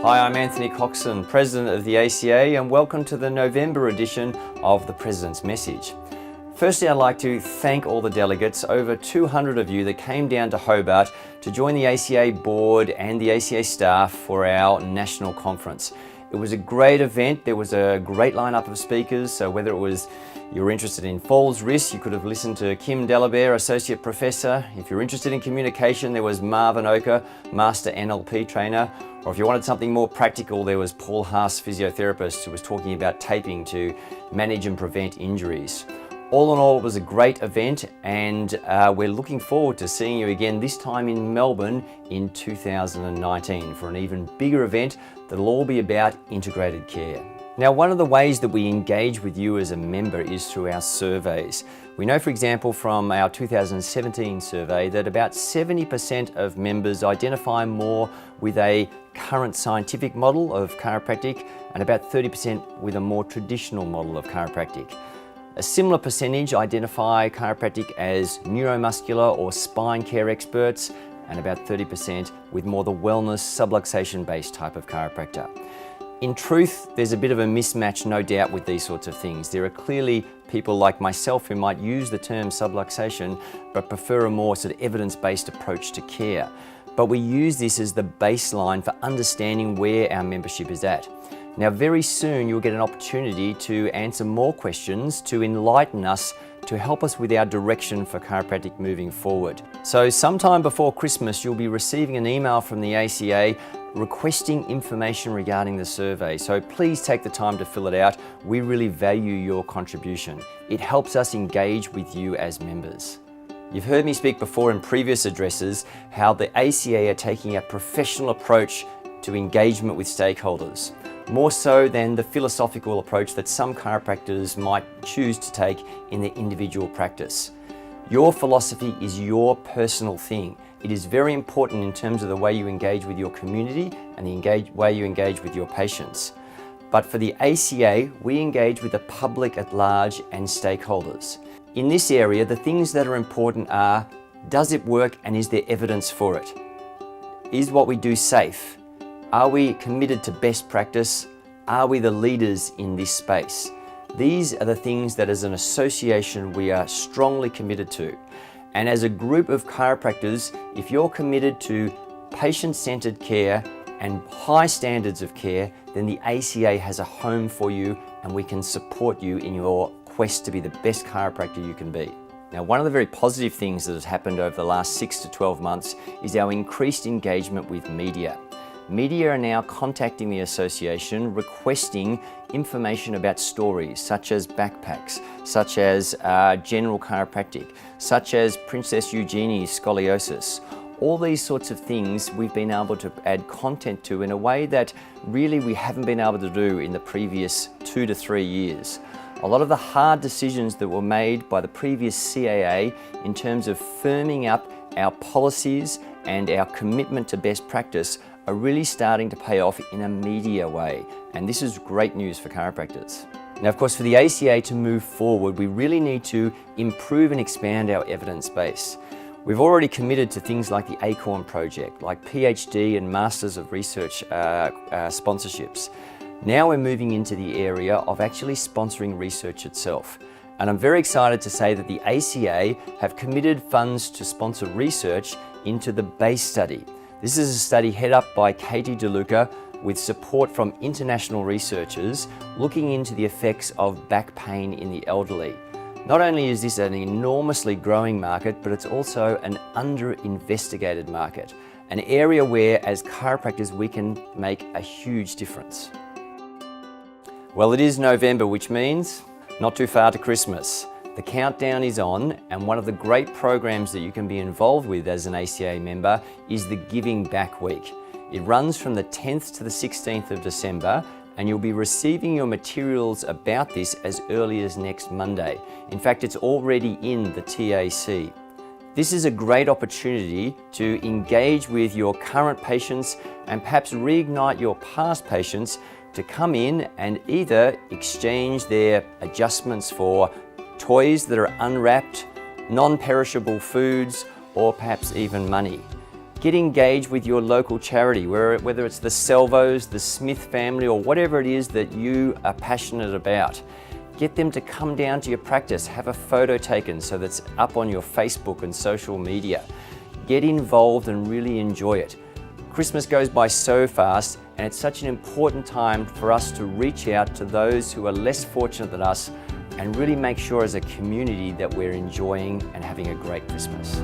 Hi, I'm Anthony Coxon, President of the ACA, and welcome to the November edition of the President's Message. Firstly, I'd like to thank all the delegates, over 200 of you that came down to Hobart to join the ACA board and the ACA staff for our national conference. It was a great event. There was a great lineup of speakers, so whether it was you were interested in falls risk, you could have listened to Kim Delabere, Associate Professor. If you're interested in communication, there was Marvin Oka, Master NLP Trainer. Or if you wanted something more practical, there was Paul Haas, physiotherapist, who was talking about taping to manage and prevent injuries. All in all, it was a great event, and we're looking forward to seeing you again, this time in Melbourne in 2019 for an even bigger event that'll all be about integrated care. Now, one of the ways that we engage with you as a member is through our surveys. We know, for example, from our 2017 survey that about 70% of members identify more with a current scientific model of chiropractic and about 30% with a more traditional model of chiropractic. A similar percentage identify chiropractic as neuromuscular or spine care experts, and about 30% with more the wellness subluxation-based type of chiropractor. In truth, there's a bit of a mismatch, no doubt, with these sorts of things. There are clearly people like myself who might use the term subluxation but prefer a more sort of evidence-based approach to care. But we use this as the baseline for understanding where our membership is at. Now, very soon you'll get an opportunity to answer more questions to enlighten us, to help us with our direction for chiropractic moving forward. So sometime before Christmas, you'll be receiving an email from the ACA requesting information regarding the survey. So please take the time to fill it out. We really value your contribution. It helps us engage with you as members. You've heard me speak before in previous addresses how the ACA are taking a professional approach to engagement with stakeholders, more so than the philosophical approach that some chiropractors might choose to take in their individual practice. Your philosophy is your personal thing. It is very important in terms of the way you engage with your community and the way you engage with your patients. But for the ACA, we engage with the public at large and stakeholders. In this area, the things that are important are, does it work and is there evidence for it? Is what we do safe? Are we committed to best practice? Are we the leaders in this space? These are the things that as an association we are strongly committed to. And as a group of chiropractors, if you're committed to patient-centered care and high standards of care, then the ACA has a home for you and we can support you in your quest to be the best chiropractor you can be. Now, one of the very positive things that has happened over the last 6 to 12 months is our increased engagement with media. Media are now contacting the association requesting information about stories such as backpacks, such as general chiropractic, such as Princess Eugenie's scoliosis. All these sorts of things we've been able to add content to in a way that really we haven't been able to do in the previous 2 to 3 years. A lot of the hard decisions that were made by the previous CAA in terms of firming up our policies and our commitment to best practice are really starting to pay off in a media way, and this is great news for chiropractors. Now, of course, for the ACA to move forward, we really need to improve and expand our evidence base. We've already committed to things like the ACORN project, like PhD and Masters of Research sponsorships. Now we're moving into the area of actually sponsoring research itself. And I'm very excited to say that the ACA have committed funds to sponsor research into the BASE study. This is a study head up by Katie DeLuca with support from international researchers looking into the effects of back pain in the elderly. Not only is this an enormously growing market, but it's also an under-investigated market, an area where as chiropractors we can make a huge difference. Well, it is November, which means not too far to Christmas. The countdown is on, and one of the great programs that you can be involved with as an ACA member is the Giving Back Week. It runs from the 10th to the 16th of December, and you'll be receiving your materials about this as early as next Monday. In fact, it's already in the TAC. This is a great opportunity to engage with your current patients and perhaps reignite your past patients to come in and either exchange their adjustments for toys that are unwrapped, non-perishable foods, or perhaps even money. Get engaged with your local charity, whether it's the Salvos, the Smith family, or whatever it is that you are passionate about. Get them to come down to your practice, have a photo taken so that's up on your Facebook and social media. Get involved and really enjoy it. Christmas goes by so fast, and it's such an important time for us to reach out to those who are less fortunate than us and really make sure as a community that we're enjoying and having a great Christmas.